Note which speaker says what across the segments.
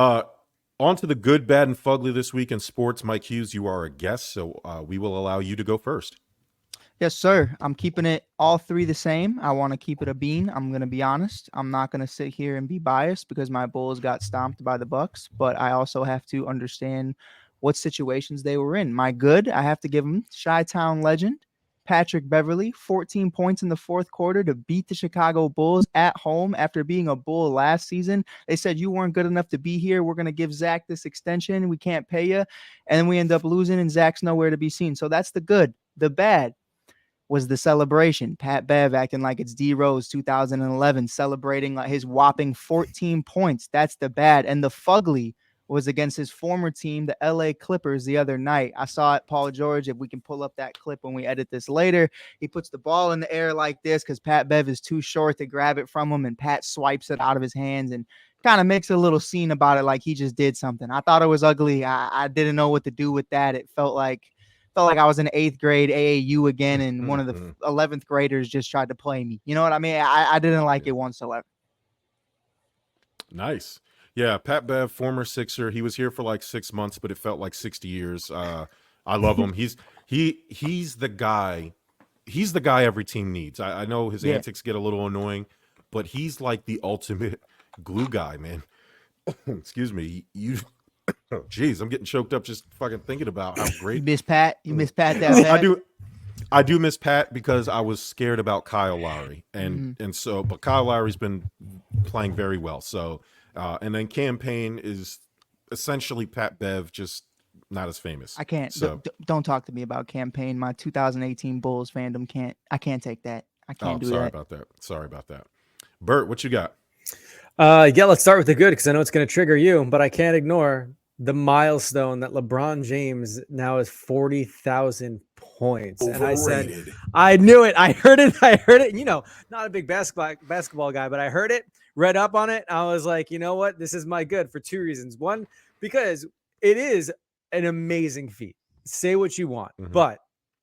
Speaker 1: Uh, On to the good, bad, and fugly this week in sports. Mike Hughes, you are a guest, so we will allow you to go first.
Speaker 2: Yes, sir. I'm keeping it all three the same. I want to keep it a bean. I'm going to be honest. I'm not going to sit here and be biased because my Bulls got stomped by the Bucks, but I also have to understand what situations they were in. My good, I have to give them Chi-Town legend Patrick Beverley, 14 points in the fourth quarter to beat the Chicago Bulls at home after being a Bull last season. They said you weren't good enough to be here. We're going to give Zach this extension. We can't pay you. And then we end up losing and Zach's nowhere to be seen. So that's the good. The bad was the celebration. Pat Bev acting like it's D Rose 2011, celebrating like his whopping 14 points. That's the bad. And the fugly was against his former team, the LA Clippers, the other night. I saw it, Paul George. If we can pull up that clip when we edit this later, he puts the ball in the air like this because Pat Bev is too short to grab it from him, and Pat swipes it out of his hands and kind of makes a little scene about it like he just did something. I thought it was ugly. I didn't know what to do with that. It felt like I was in eighth grade AAU again, and one of the 11th graders just tried to play me. You know what I mean? I didn't like it whatsoever.
Speaker 1: Nice. Yeah, Pat Bev, former Sixer. He was here for like 6 months, but it felt like 60 years. I love him. He's the guy. He's the guy every team needs. I know his antics get a little annoying, but he's like the ultimate glue guy, man. Excuse me. Oh, geez, I'm getting choked up just fucking thinking about how great.
Speaker 2: You miss Pat. You miss Pat that bad.
Speaker 1: I do miss Pat because I was scared about Kyle Lowry, but Kyle Lowry's been playing very well. So, and then campaign is essentially Pat Bev, just not as famous.
Speaker 2: I can't.
Speaker 1: So,
Speaker 2: Don't talk to me about campaign. My 2018 Bulls fandom can't. I can't take that. I can't do
Speaker 1: sorry
Speaker 2: that.
Speaker 1: about that. Sorry about that. Bert, what you got?
Speaker 3: Yeah, let's start with the good because I know it's going to trigger you, but I can't ignore the milestone that LeBron James now has 40,000 points.
Speaker 1: Overrated.
Speaker 3: And I said, I knew it. I heard it. You know, not a big basketball guy, but I heard it, read up on it. I was like, you know what? This is my good for two reasons. One, because it is an amazing feat. Say what you want, but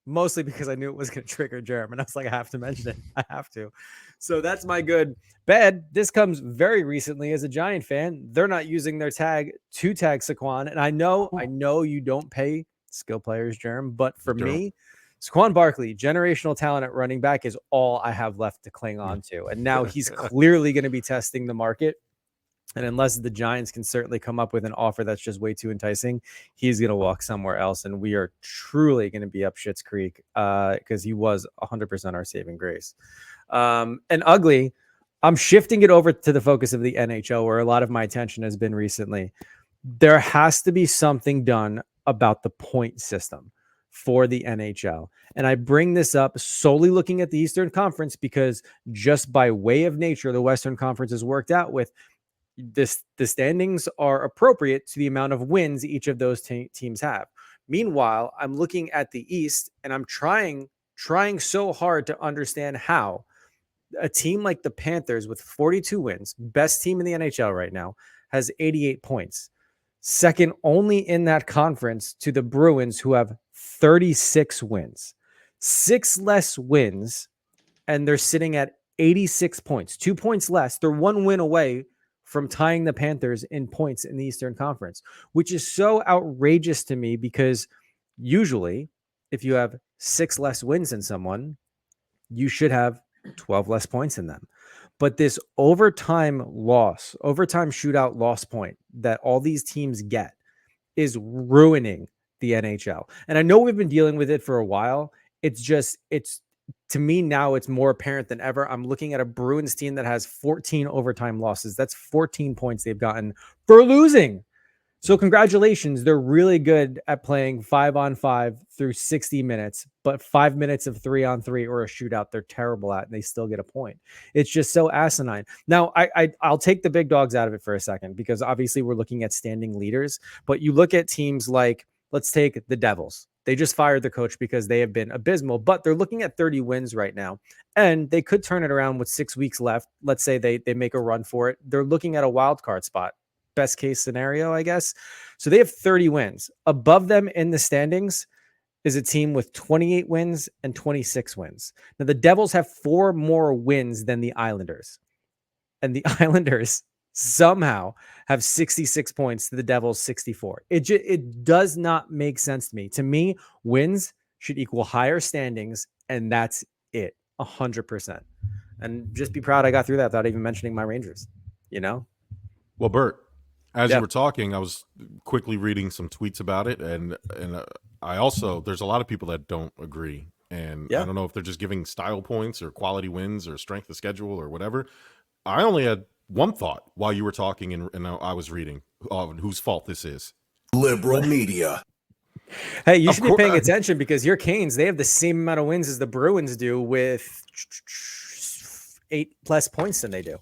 Speaker 3: mostly because I knew it was going to trigger Jerm. And I was like, I have to mention it. I have to. So that's my good. Bad, this comes very recently as a Giant fan. They're not using their tag to tag Saquon. And I know you don't pay skill players, Jerm, but for me, Saquon Barkley, generational talent at running back, is all I have left to cling on to. And now he's clearly going to be testing the market. And unless the Giants can certainly come up with an offer that's just way too enticing, he's going to walk somewhere else. And we are truly going to be up Schitt's Creek because he was 100% our saving grace. And ugly, I'm shifting it over to the focus of the NHL, where a lot of my attention has been recently. There has to be something done about the point system for the NHL. And I bring this up solely looking at the Eastern Conference because just by way of nature, the Western Conference is worked out with this. The standings are appropriate to the amount of wins each of those teams have. Meanwhile, I'm looking at the East and I'm trying so hard to understand how a team like the Panthers with 42 wins, best team in the NHL right now, has 88 points. Second only in that conference to the Bruins, who have 36 wins. 6 less wins, and they're sitting at 86 points. 2 points less. They're 1 win away from tying the Panthers in points in the Eastern Conference, which is so outrageous to me because usually if you have 6 less wins than someone, you should have 12 less points in them. But this overtime shootout loss point that all these teams get is ruining the NHL. And I know we've been dealing with it for a while. It's to me now, it's more apparent than ever. I'm looking at a Bruins team that has 14 overtime losses. That's 14 points they've gotten for losing. So congratulations. They're really good at playing 5-on-5 through 60 minutes, but 5 minutes of 3-on-3 or a shootout, they're terrible at, and they still get a point. It's just so asinine. Now, I'll take the big dogs out of it for a second, because obviously we're looking at standing leaders, but you look at teams like, let's take the Devils. They just fired the coach because they have been abysmal, but they're looking at 30 wins right now, and they could turn it around with 6 weeks left. Let's say they make a run for it. They're looking at a wild card spot. Best case scenario, I guess. So they have 30 wins. Above them in the standings is a team with 28 wins and 26 wins. Now the Devils have 4 more wins than the Islanders. And the Islanders somehow have 66 points to the Devils 64. It does not make sense to me. To me, wins should equal higher standings, and that's it, 100%. And just be proud I got through that without even mentioning my Rangers, you know?
Speaker 1: Well, Bert, as
Speaker 3: Yeah.
Speaker 1: you were talking, I was quickly reading some tweets about it, and I also, there's a lot of people that don't agree, and
Speaker 3: Yeah.
Speaker 1: I don't know if they're just giving style points or quality wins or strength of schedule or whatever. I only had one thought while you were talking, and I was reading whose fault this is.
Speaker 4: Liberal media.
Speaker 3: Hey, you
Speaker 1: Of
Speaker 3: should be
Speaker 1: cour-
Speaker 3: paying attention because your Canes, they have the same amount of wins as the Bruins do with 8 less points than they do.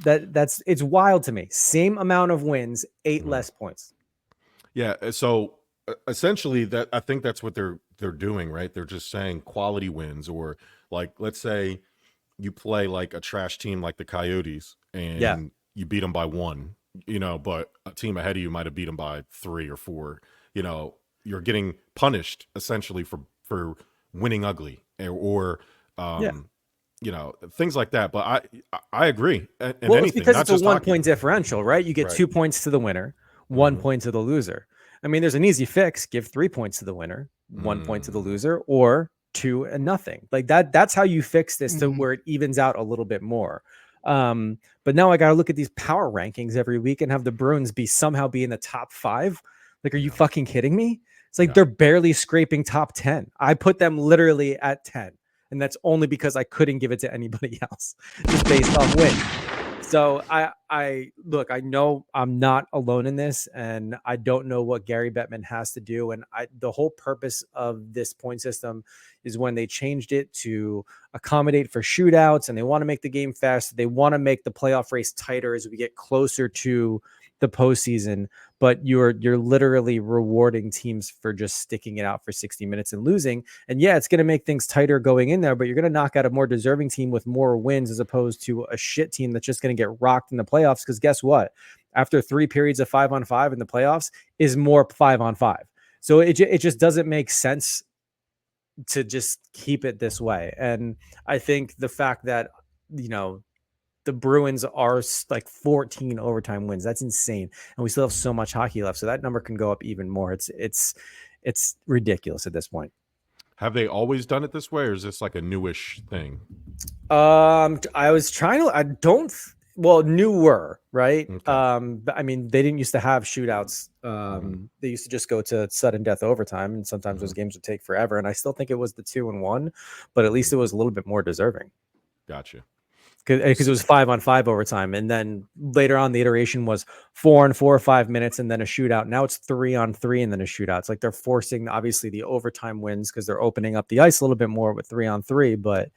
Speaker 3: It's wild to me. Same amount of wins, 8 less points.
Speaker 1: Yeah, so essentially that I think that's what they're doing, right? They're just saying quality wins, or like, let's say you play like a trash team like the Coyotes and you beat them by 1, but a team ahead of you might have beat them by 3 or 4. You're getting punished essentially for winning ugly, or things like that. But I agree. And
Speaker 3: Well, it's
Speaker 1: anything,
Speaker 3: because
Speaker 1: not
Speaker 3: it's a
Speaker 1: just
Speaker 3: 1
Speaker 1: hockey.
Speaker 3: point differential, right? You get
Speaker 1: Right.
Speaker 3: 2 points to the winner, 1 point to the loser. I mean, there's an easy fix. Give 3 points to the winner, 1 point to the loser, or 2 and nothing. Like that. That's how you fix this to where it evens out a little bit more. But now I got to look at these power rankings every week and have the Bruins somehow be in the top 5. Like, are you fucking kidding me? It's like they're barely scraping top 10. I put them literally at 10. And that's only because I couldn't give it to anybody else just based off win. So I look, I know I'm not alone in this, and I don't know what Gary Bettman has to do. And the whole purpose of this point system is when they changed it to accommodate for shootouts, and they want to make the game faster. They want to make the playoff race tighter as we get closer to the postseason, but you're literally rewarding teams for just sticking it out for 60 minutes and losing. And yeah, it's going to make things tighter going in there, but you're going to knock out a more deserving team with more wins as opposed to a shit team that's just going to get rocked in the playoffs. Because guess what? After 3 periods of 5-on-5 in the playoffs is more 5-on-5. So it just doesn't make sense to just keep it this way. And I think the fact that, the Bruins are like 14 overtime wins. That's insane. And we still have so much hockey left. So that number can go up even more. It's ridiculous at this point.
Speaker 1: Have they always done it this way, or is this like a newish thing?
Speaker 3: I was trying to, newer, right?
Speaker 1: Okay.
Speaker 3: But I mean, they didn't used to have shootouts. They used to just go to sudden death overtime, and sometimes those games would take forever. And I still think it was the 2-1, but at least it was a little bit more deserving.
Speaker 1: Gotcha.
Speaker 3: Because it was 5-on-5 overtime, and then later on the iteration was 4-on-4, 5 minutes, and then a shootout. Now it's 3-on-3 and then a shootout. It's like they're forcing obviously the overtime wins because they're opening up the ice a little bit more with 3-on-3. But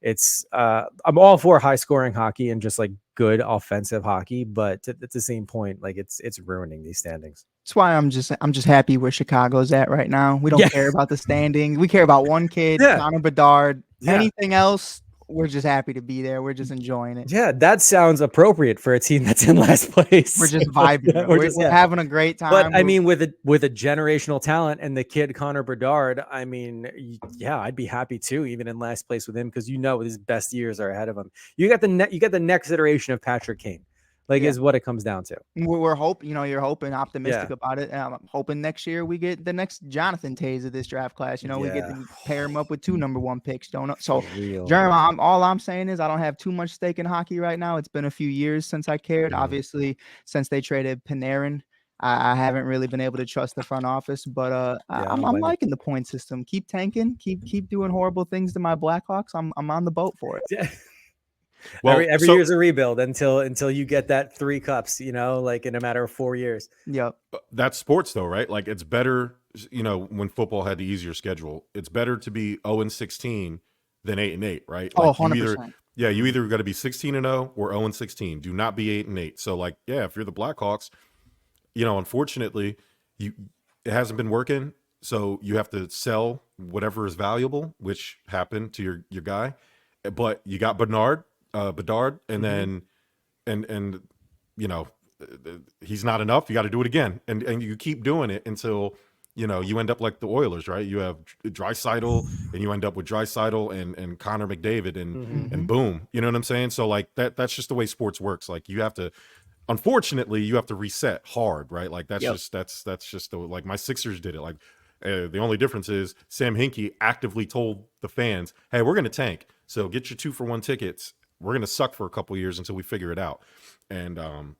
Speaker 3: it's I'm all for high scoring hockey and just like good offensive hockey, but at the same point, like it's ruining these standings.
Speaker 2: That's why I'm just happy where Chicago's at right now. We don't care about the standings. We care about one kid, Connor Bedard. Anything else, we're just happy to be there. We're just enjoying it.
Speaker 3: Yeah, that sounds appropriate for a team that's in last place.
Speaker 2: We're just vibing. We're having a great time.
Speaker 3: But I mean, with a generational talent and the kid Connor Bedard, I mean, yeah, I'd be happy too, even in last place with him, because his best years are ahead of him. You got the next iteration of Patrick Kane. Is what it comes down to.
Speaker 2: We're hoping, you're hoping, optimistic about it. I'm hoping next year we get the next Jonathan Tays of this draft class. We get to pair him up with 2 number 1 picks. So, Jerm, all I'm saying is I don't have too much stake in hockey right now. It's been a few years since I cared. Obviously, since they traded Panarin, I haven't really been able to trust the front office. But I'm liking the point system. Keep tanking. Keep doing horrible things to my Blackhawks. I'm on the boat for it.
Speaker 3: Yeah.
Speaker 1: Well,
Speaker 3: every year's a rebuild until you get that 3 cups, in a matter of 4 years.
Speaker 2: Yep.
Speaker 1: That's sports though, right? Like it's better, when football had the easier schedule, it's better to be 0-16 than 8-8, right? Like
Speaker 2: 100%.
Speaker 1: You either got to be 16-0 or 0-16. Do not be 8-8. So if you're the Blackhawks, unfortunately, it hasn't been working. So you have to sell whatever is valuable, which happened to your guy. But you got Bedard, and then and he's not enough. You got to do it again, and you keep doing it until you end up like the Oilers, right? You have Draisaitl, and you end up with Draisaitl and Connor McDavid, and boom, you know what I'm saying? So that's just the way sports works. Like you have to Unfortunately, you have to reset hard, right? Like that's
Speaker 2: Yep.
Speaker 1: just the, like my Sixers did it. Like the only difference is Sam Hinkie actively told the fans, "Hey, we're going to tank, so get your 2-for-1 tickets. We're going to suck for a couple years until we figure it out." And and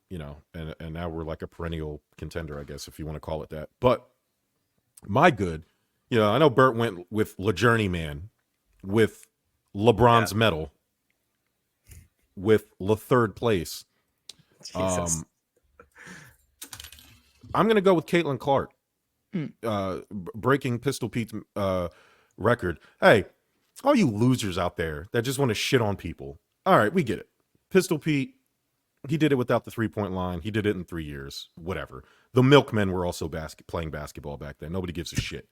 Speaker 1: now we're like a perennial contender, I guess, if you want to call it that. But my good, I know Bert went with LeJourneyman, with LeBron's medal, with third place.
Speaker 3: Jesus.
Speaker 1: I'm going to go with Caitlin Clark, breaking Pistol Pete's record. Hey, all you losers out there that just want to shit on people. All right, we get it. Pistol Pete, he did it without the 3-point line. He did it in 3 years, whatever. The Milkmen were also playing basketball back then. Nobody gives a shit.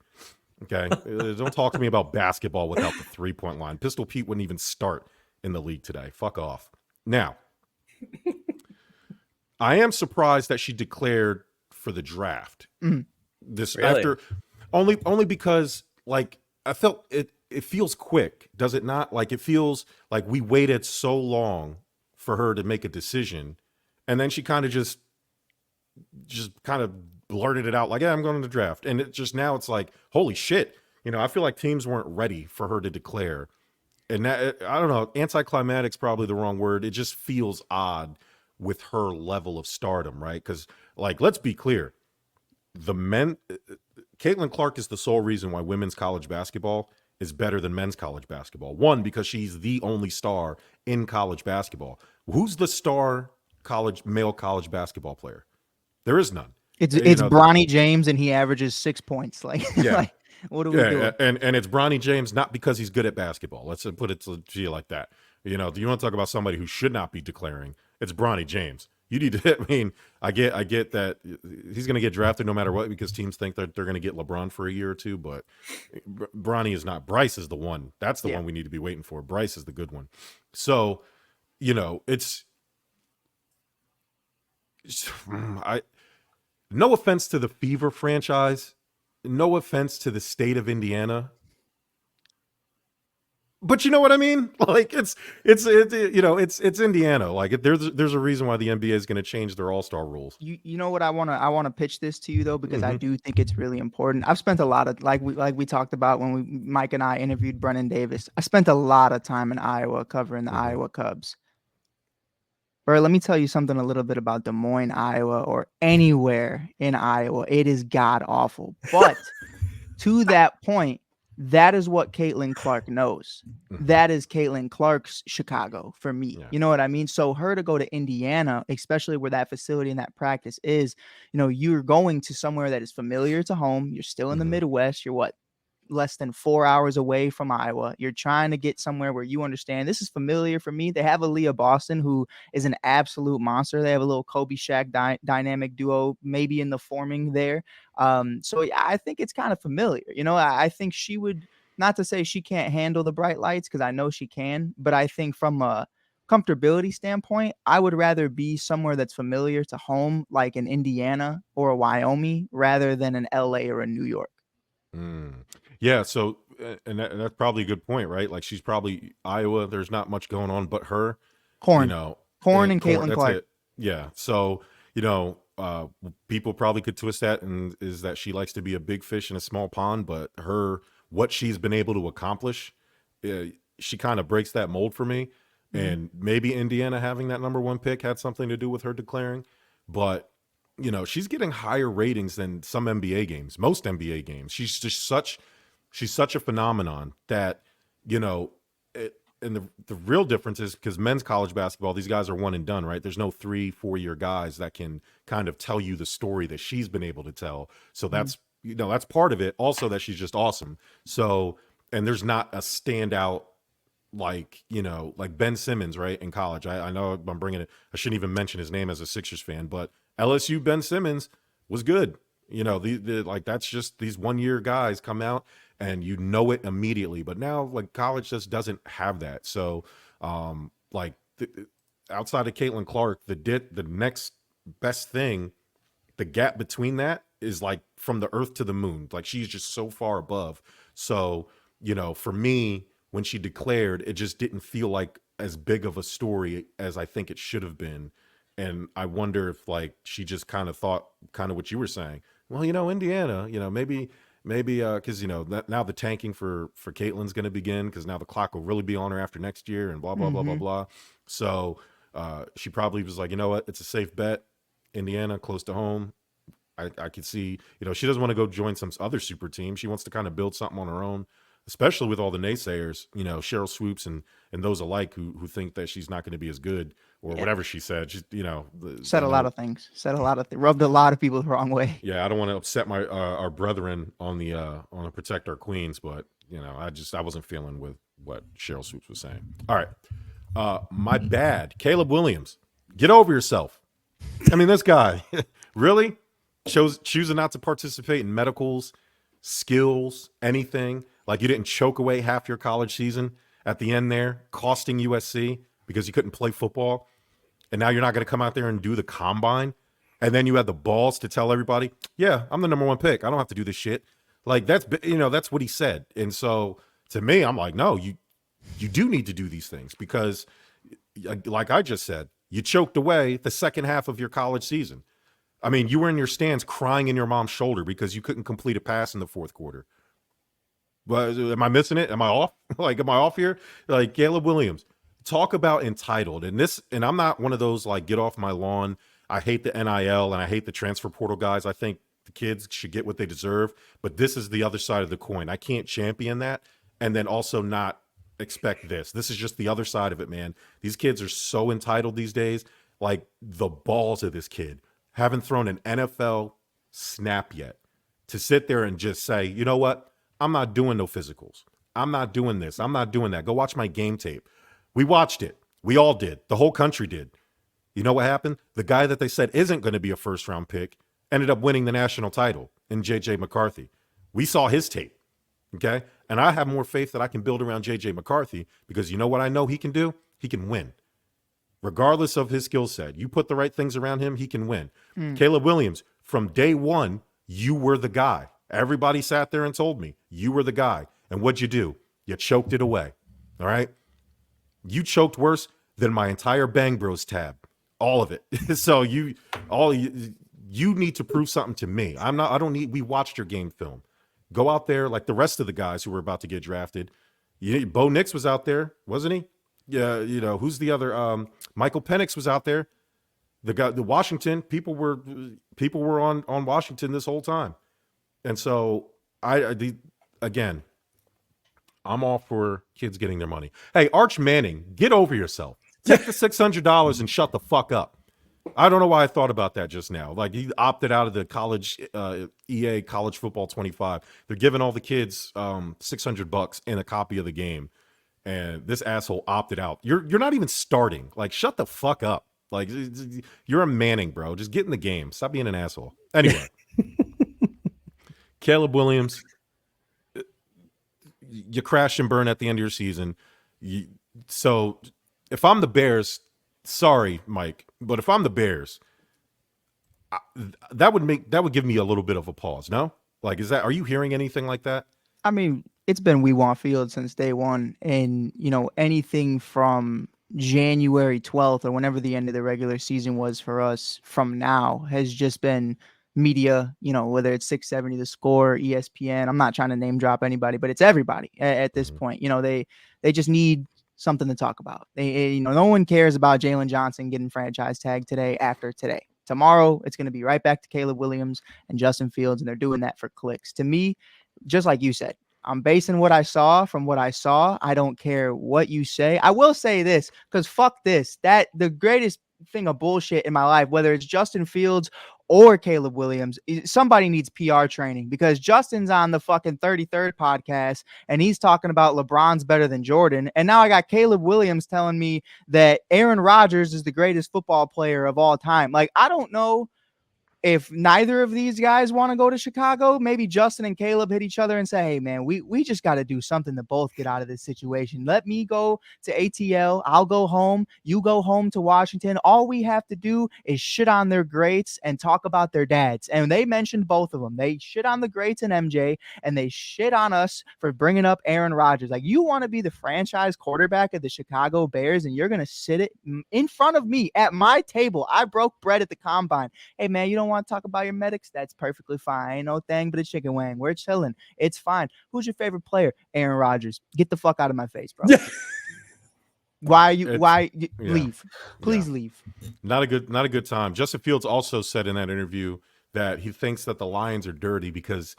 Speaker 1: Okay? Don't talk to me about basketball without the 3-point line. Pistol Pete wouldn't even start in the league today. Fuck off. Now, I am surprised that she declared for the draft. This
Speaker 3: Really?
Speaker 1: after only because like I felt it feels quick, does it not? Like it feels like we waited so long for her to make a decision, and then she kind of just kind of blurted it out like, "Yeah, I'm going to the draft." And it just now it's like, holy shit. I feel like teams weren't ready for her to declare. And that, I don't know, anticlimactic's probably the wrong word. It just feels odd with her level of stardom, right? Because, like, let's be clear. Caitlin Clark is the sole reason why women's college basketball is better than men's college basketball. One, because she's the only star in college basketball. Who's the star male college basketball player? There is none.
Speaker 2: It's Bronny James, and he averages 6 points. Like,
Speaker 1: Yeah.
Speaker 2: like what are we doing?
Speaker 1: And it's Bronny James, not because he's good at basketball. Let's put it to you like that. Do you want to talk about somebody who should not be declaring? It's Bronny James. You need to. I mean, I get that he's going to get drafted no matter what because teams think that they're going to get LeBron for a year or two. But Bronny is not. Bryce is the one. That's the one we need to be waiting for. Bryce is the good one. So, it's. No offense to the Fever franchise. No offense to the state of Indiana. But you know what I mean? Like it's Indiana. Like there's a reason why the NBA is going to change their All-Star rules.
Speaker 2: You know what I want to pitch this to you though, because I do think it's really important. I've spent a lot of like we talked about when Mike and I interviewed Brennan Davis. I spent a lot of time in Iowa covering the Iowa Cubs. Bert, let me tell you something a little bit about Des Moines, Iowa, or anywhere in Iowa. It is god awful. But to that point, that is what Caitlin Clark knows. That is Caitlin Clark's Chicago for me. Yeah. You know what I mean? So her to go to Indiana, especially where that facility and that practice is, you're going to somewhere that is familiar to home. You're still in the Midwest. You're less than 4 hours away from Iowa. You're trying to get somewhere where you understand this is familiar for me. They have Aaliyah Boston, who is an absolute monster. They have a little Kobe Shaq dynamic duo, maybe in the forming there. So yeah, I think it's kind of familiar. I think she would, not to say she can't handle the bright lights, because I know she can, but I think from a comfortability standpoint, I would rather be somewhere that's familiar to home, like in Indiana or a Wyoming, rather than an LA or a New York.
Speaker 1: Yeah, so and that's probably a good point, right? Like she's probably Iowa. There's not much going on but her.
Speaker 2: Corn and Caitlin Clark.
Speaker 1: It. Yeah, so people probably could twist that and is that she likes to be a big fish in a small pond, but what she's been able to accomplish, she kind of breaks that mold for me. And maybe Indiana having that number 1 pick had something to do with her declaring, but. She's getting higher ratings than some NBA games, most NBA games. She's just such a phenomenon that, and the real difference is because men's college basketball, these guys are one and done, right? There's no 3-4 year guys that can kind of tell you the story that she's been able to tell. So that's, that's part of it. Also that she's just awesome. So, and there's not a standout like Ben Simmons, right? In college. I know I'm bringing it. I shouldn't even mention his name as a Sixers fan, but LSU Ben Simmons was good. That's just these 1 year guys come out and it immediately. But now like college just doesn't have that. So outside of Caitlin Clark, the next best thing, the gap between that is like from the earth to the moon. Like she's just so far above. So, for me, when she declared, it just didn't feel like as big of a story as I think it should have been. And I wonder if like she just kind of thought kind of what you were saying. Well, Indiana, maybe because now the tanking for Caitlin's going to begin because now the clock will really be on her after next year and blah blah blah blah blah. So she probably was like, you know what, it's a safe bet. Indiana, close to home. I could see, she doesn't want to go join some other super team. She wants to kind of build something on her own, especially with all the naysayers, Cheryl Swoops and those alike who think that she's not going to be as good or whatever she said. She's,
Speaker 2: said a lot of things, rubbed a lot of people the wrong way.
Speaker 1: Yeah. I don't want to upset my, our brethren on the Protect Our Queens, but I wasn't feeling with what Cheryl Swoops was saying. All right. My bad. Caleb Williams, get over yourself. I mean, this guy really choosing not to participate in medicals, skills, anything. Like you didn't choke away half your college season at the end there, costing USC because you couldn't play football. And now you're not going to come out there and do the combine. And then you had the balls to tell everybody, yeah, I'm the number 1 pick. I don't have to do this shit. Like that's what he said. And so to me, I'm like, no, you do need to do these things because like I just said, you choked away the second half of your college season. I mean, you were in your stands crying in your mom's shoulder because you couldn't complete a pass in the fourth quarter. But am I missing it? Am I off? Am I off here? Like Caleb Williams, talk about entitled. And I'm not one of those like get off my lawn. I hate the NIL and I hate the transfer portal guys. I think the kids should get what they deserve. But this is the other side of the coin. I can't champion that and then also not expect this. This is just the other side of it, man. These kids are so entitled these days. Like the balls of this kid. Haven't thrown an NFL snap yet to sit there and just say, you know what? I'm not doing no physicals. I'm not doing this. I'm not doing that. Go watch my game tape. We watched it. We all did. The whole country did. You know what happened? The guy that they said isn't going to be a first-round pick ended up winning the national title in J.J. McCarthy. We saw his tape, okay? And I have more faith that I can build around J.J. McCarthy because you know what I know he can do? He can win. Regardless of his skill set, you put the right things around him, he can win. Caleb Williams, from day one, you were the guy. Everybody sat there and told me you were the guy. And what'd you do? You choked it away. All right. You choked worse than my entire Bang Bros tab. All of it. So you need to prove something to me. We watched your game film. Go out there like the rest of the guys who were about to get drafted. Bo Nix was out there, wasn't he? Yeah, who's the other? Michael Penix was out there. The Washington people were on Washington this whole time, and so again, I'm all for kids getting their money. Hey, Arch Manning, get over yourself. Take the $600 and shut the fuck up. I don't know why I thought about that just now. Like he opted out of the college EA College Football 25. They're giving all the kids $600 and a copy of the game. And this asshole opted out. You're not even starting. Like, shut the fuck up. Like, you're a Manning, bro. Just get in the game. Stop being an asshole. Anyway, Caleb Williams, you crash and burn at the end of your season. So if I'm the Bears, sorry, Mike, but if I'm the Bears, that would give me a little bit of a pause. No, like, are you hearing anything like that?
Speaker 2: I mean, it's been We Want Field since day one. And, anything from January 12th or whenever the end of the regular season was for us from now has just been media, whether it's 670 The Score, ESPN. I'm not trying to name drop anybody, but it's everybody at this point. They just need something to talk about. No one cares about Jalen Johnson getting franchise tag today after today. Tomorrow, it's going to be right back to Caleb Williams and Justin Fields, and they're doing that for clicks. To me, just like you said, I'm basing what I saw from what I saw. I don't care what you say. I will say this, because fuck this. The greatest thing of bullshit in my life, whether it's Justin Fields or Caleb Williams, somebody needs PR training, because Justin's on the fucking 33rd podcast and he's talking about LeBron's better than Jordan. And now I got Caleb Williams telling me that Aaron Rodgers is the greatest football player of all time. Like, I don't know if neither of these guys want to go to Chicago, maybe Justin and Caleb hit each other and say, hey, man, we just got to do something to both get out of this situation. Let me go to ATL. I'll go home. You go home to Washington. All we have to do is shit on their greats and talk about their dads. And they mentioned both of them. They shit on the greats and MJ, and they shit on us for bringing up Aaron Rodgers. Like, you want to be the franchise quarterback of the Chicago Bears, and you're going to sit it in front of me at my table. I broke bread at the combine. Hey, man, you don't want to talk about your medics? That's perfectly fine. Ain't no thing but a chicken wing. We're chilling. It's fine. Who's your favorite player? Aaron Rodgers. Get the fuck out of my face, bro. Leave? Please leave.
Speaker 1: Not a good time. Justin Fields also said in that interview that he thinks that the Lions are dirty because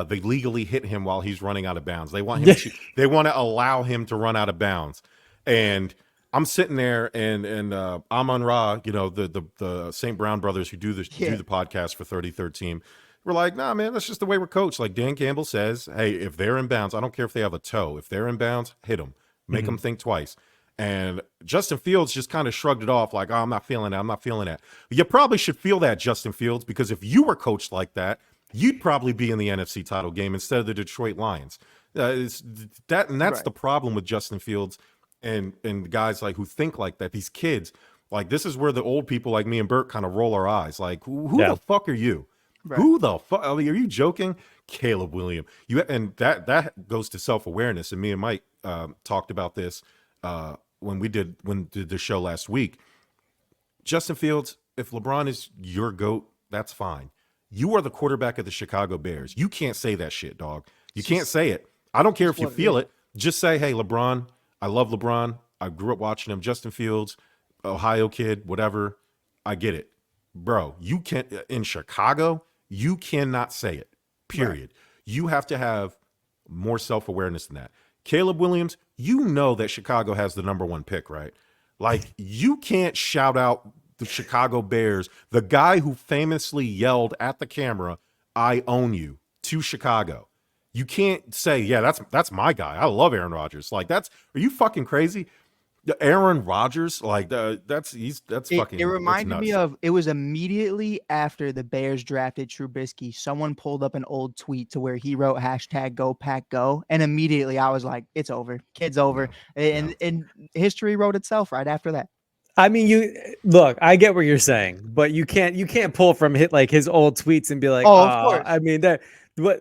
Speaker 1: they legally hit him while he's running out of bounds. They want him they want to allow him to run out of bounds. And I'm sitting there, and Amon Ra, the St. Brown brothers who do the podcast for 33rd Team, we're like, nah, man, that's just the way we're coached. Like Dan Campbell says, hey, if they're in bounds, I don't care if they have a toe. If they're in bounds, hit them, make them think twice. And Justin Fields just kind of shrugged it off, like, oh, I'm not feeling that. I'm not feeling that. You probably should feel that, Justin Fields, because if you were coached like that, you'd probably be in the NFC title game instead of the Detroit Lions. That's right. The problem with Justin Fields. And guys like who think like that, these kids, like this is where the old people like me and Bert kind of roll our eyes. Like, who the fuck are you? Right. Who the fuck? I mean, are you joking? Caleb Williams. And that goes to self-awareness. And me and Mike talked about this when we did the show last week. Justin Fields, if LeBron is your GOAT, that's fine. You are the quarterback of the Chicago Bears. You can't say that shit, dog. You can't say it. I don't care if you feel it. Just say, hey, LeBron, I love LeBron. I grew up watching him. Justin Fields, Ohio kid, whatever. I get it. Bro, you can't, in Chicago, you cannot say it, period. Right. You have to have more self-awareness than that. Caleb Williams, you know that Chicago has the number 1 pick, right? Like, you can't shout out the Chicago Bears, the guy who famously yelled at the camera, I own you, to Chicago. You can't say, yeah, that's my guy. I love Aaron Rodgers. Like, are you fucking crazy? Aaron Rodgers, like that's fucking.
Speaker 2: It reminded me of, it was immediately after the Bears drafted Trubisky. Someone pulled up an old tweet to where he wrote #GoPackGo, and immediately I was like, it's over, kid's over, and history wrote itself right after that.
Speaker 3: I mean, I get what you're saying, but you can't pull from his old tweets and be like,
Speaker 2: oh, of course.
Speaker 3: I mean,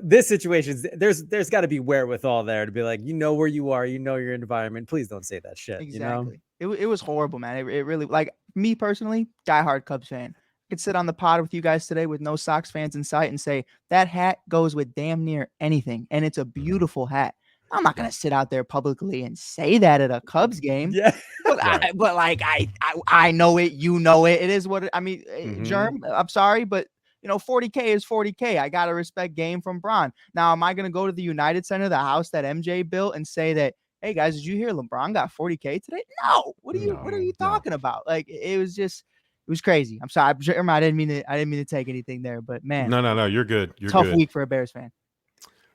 Speaker 3: this situation, there's got to be wherewithal there to be like, where you are, your environment. Please don't say that shit.
Speaker 2: Exactly. It was horrible, man. It really, like, me personally, diehard Cubs fan. I could sit on the pod with you guys today with no Sox fans in sight and say that hat goes with damn near anything, and it's a beautiful hat. I'm not gonna sit out there publicly and say that at a Cubs game.
Speaker 3: Yeah,
Speaker 2: but I know it. You know it. It is what I mean. Jerm, I'm sorry, but 40K is 40K. I gotta respect game from Bron. Now, am I gonna go to the United Center, the house that MJ built, and say that, hey guys, did you hear LeBron got 40K today? No. What are you talking about? Like, it was crazy. I'm sorry, Jerm, I didn't mean to take anything there, but man,
Speaker 1: no, you're good. You're
Speaker 2: tough
Speaker 1: good.
Speaker 2: Week for a Bears fan.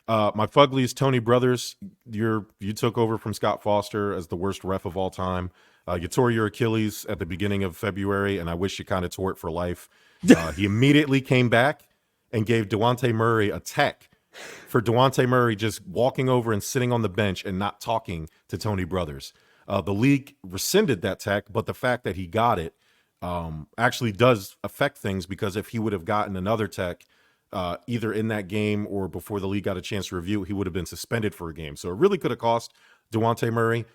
Speaker 1: My Fugly's Tony Brothers. You took over from Scott Foster as the worst ref of all time. You tore your Achilles at the beginning of February, and I wish you kind of tore it for life. He immediately came back and gave Devontae Murray a tech for Devontae Murray just walking over and sitting on the bench and not talking to Tony Brothers. The league rescinded that tech, but the fact that he got it actually does affect things, because if he would have gotten another tech either in that game or before the league got a chance to review, he would have been suspended for a game. So it really could have cost Devontae Murray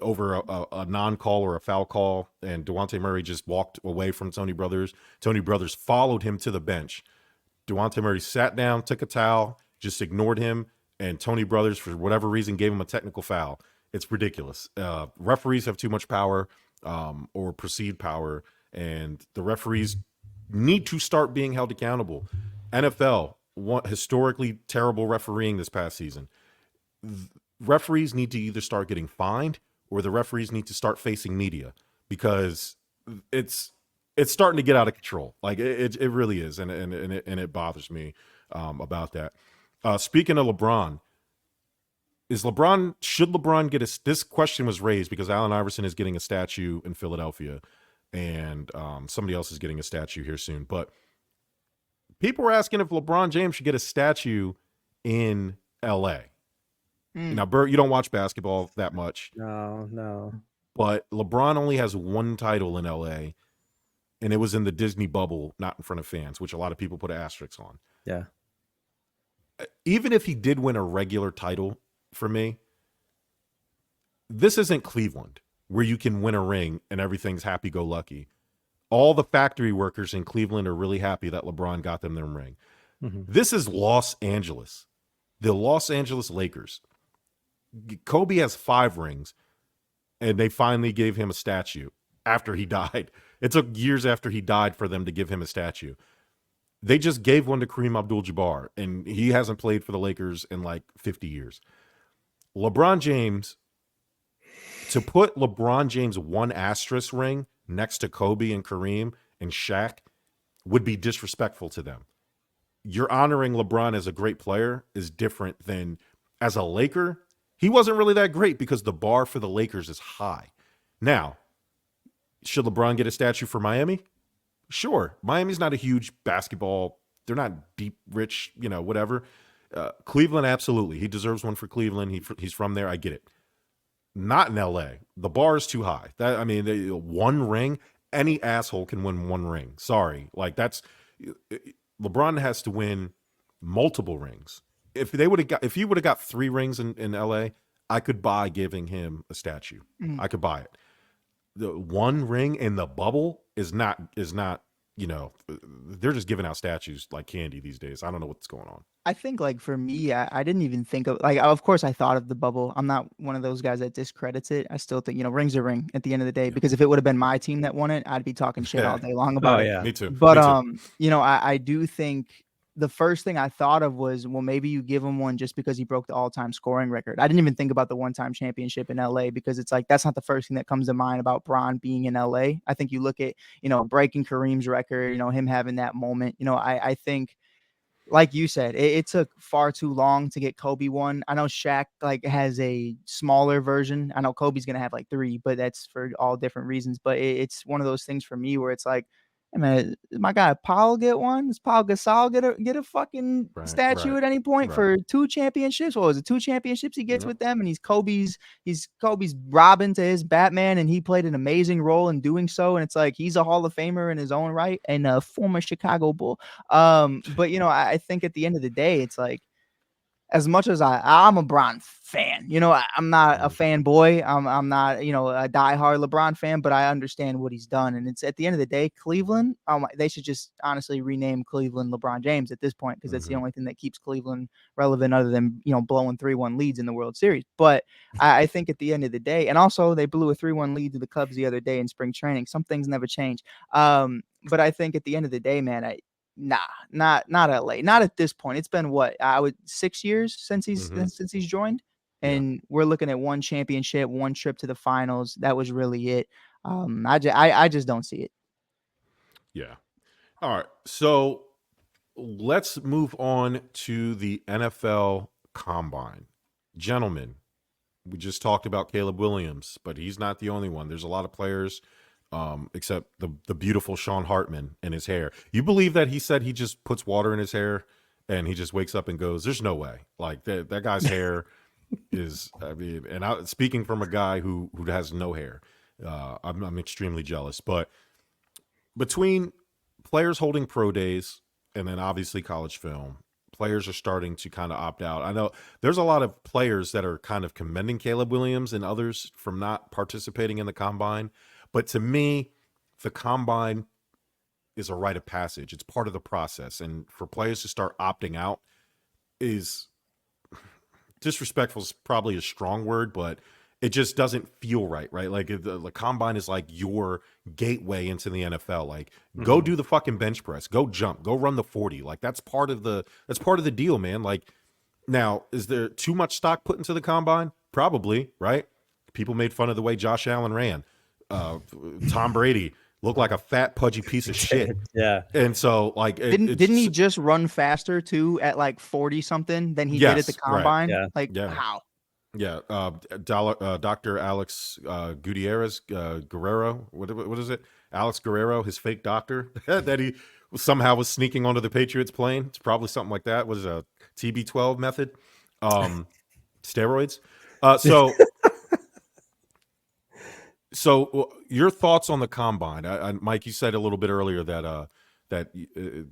Speaker 1: over a non-call or a foul call, and Devontae Murray just walked away from Tony Brothers. Tony Brothers followed him to the bench. Devontae Murray sat down, took a towel, just ignored him, and Tony Brothers, for whatever reason, gave him a technical foul. It's ridiculous. Referees have too much power or perceived power, and the referees need to start being held accountable. NFL, historically terrible refereeing this past season. Referees need to either start getting fined, or the referees need to start facing media, because it's starting to get out of control. Like it really is, and it bothers me about that. Speaking of LeBron, should LeBron get this question was raised because Allen Iverson is getting a statue in Philadelphia, and somebody else is getting a statue here soon. But People were asking if LeBron James should get a statue in L.A. Now, Bert, you don't watch basketball that much.
Speaker 3: No.
Speaker 1: But LeBron only has one title in L.A., and it was in the Disney bubble, not in front of fans, which a lot of people put an asterisk on.
Speaker 3: Yeah.
Speaker 1: Even if he did win a regular title, for me, this isn't Cleveland, where you can win a ring and everything's happy-go-lucky. All the factory workers in Cleveland are really happy that LeBron got them their ring.
Speaker 3: Mm-hmm.
Speaker 1: This is Los Angeles, the Los Angeles Lakers. Kobe has 5 rings, and they finally gave him a statue after he died. It took years after he died for them to give him a statue. They just gave one to Kareem Abdul-Jabbar, and he hasn't played for the Lakers in like 50 years. LeBron James, to put LeBron James 1 asterisk ring next to Kobe and Kareem and Shaq would be disrespectful to them. You're honoring LeBron as a great player is different than as a Laker. He wasn't really that great because the bar for the Lakers is high. Now, should LeBron get a statue for Miami? Sure. Miami's not a huge basketball. They're not deep, rich, whatever. Cleveland, absolutely. He deserves one for Cleveland. He's from there. I get it. Not in L.A. The bar is too high. One ring, any asshole can win 1 ring. Sorry. LeBron has to win multiple rings. If he would have got 3 rings in L.A., I could buy giving him a statue. I could buy it. The 1 ring in the bubble is not, they're just giving out statues like candy these days. I don't know what's going on.
Speaker 2: I think for me, I didn't even think of of course I thought of the bubble. I'm not one of those guys that discredits it. I still think, rings are ring at the end of the day, because if it would have been my team that won it, I'd be talking shit all day long about it.
Speaker 3: Yeah.
Speaker 1: Me too.
Speaker 2: But,
Speaker 1: Me too.
Speaker 2: I do think the first thing I thought of was, well, maybe you give him one just because he broke the all-time scoring record. I didn't even think about the one-time championship in LA, because it's that's not the first thing that comes to mind about Bron being in LA. I think you look at, breaking Kareem's record, him having that moment, I think, like you said, it took far too long to get Kobe one. I know Shaq has a smaller version. I know Kobe's going to have 3, but that's for all different reasons. But it's one of those things for me where it's hey man, my guy Paul get one? Does Paul Gasol get a fucking statue at any point for 2 championships? What was it, 2 championships he gets with them? And he's Kobe's Robin to his Batman, and he played an amazing role in doing so. And it's he's a Hall of Famer in his own right and a former Chicago Bull. But I think at the end of the day, it's as much as I'm a Bron fan, I'm not a fanboy. I'm not, a diehard LeBron fan, but I understand what he's done. And it's at the end of the day, Cleveland, they should just honestly rename Cleveland LeBron James at this point, because that's the only thing that keeps Cleveland relevant other than, blowing 3-1 leads in the World Series. But I think at the end of the day, and also they blew a 3-1 lead to the Cubs the other day in spring training. Some things never change. But I think at the end of the day, man, not LA. Not at this point. It's been 6 years since he's joined, and we're looking at 1 championship, 1 trip to the finals. That was really it. I just don't see it.
Speaker 1: Yeah. All right. So let's move on to the NFL Combine. Gentlemen, we just talked about Caleb Williams, but he's not the only one. There's a lot of players, except the beautiful Sean Hartman and his hair. You believe that he said he just puts water in his hair and he just wakes up and goes, there's no way. That guy's hair is, speaking from a guy who has no hair, I'm extremely jealous. But between players holding pro days and then obviously college film, players are starting to kind of opt out. I know there's a lot of players that are kind of commending Caleb Williams and others from not participating in the Combine. But to me, the Combine is a rite of passage. It's part of the process. And for players to start opting out is disrespectful, is probably a strong word, but it just doesn't feel right? The Combine is your gateway into the NFL. Go do the fucking bench press, go jump, go run the 40. That's part of the deal, man. Now, is there too much stock put into the Combine? Probably, right? People made fun of the way Josh Allen ran. Tom Brady looked like a fat, pudgy piece of shit.
Speaker 3: Yeah.
Speaker 1: And so,
Speaker 2: didn't he just run faster too at 40 something than he did at the Combine?
Speaker 1: Yeah.
Speaker 2: How?
Speaker 1: Yeah. Dr. Alex Gutierrez Guerrero. What is it? Alex Guerrero, his fake doctor that he somehow was sneaking onto the Patriots plane. It's probably something like that. Was a TB12 method, steroids. So your thoughts on the combine? Mike, you said a little bit earlier that this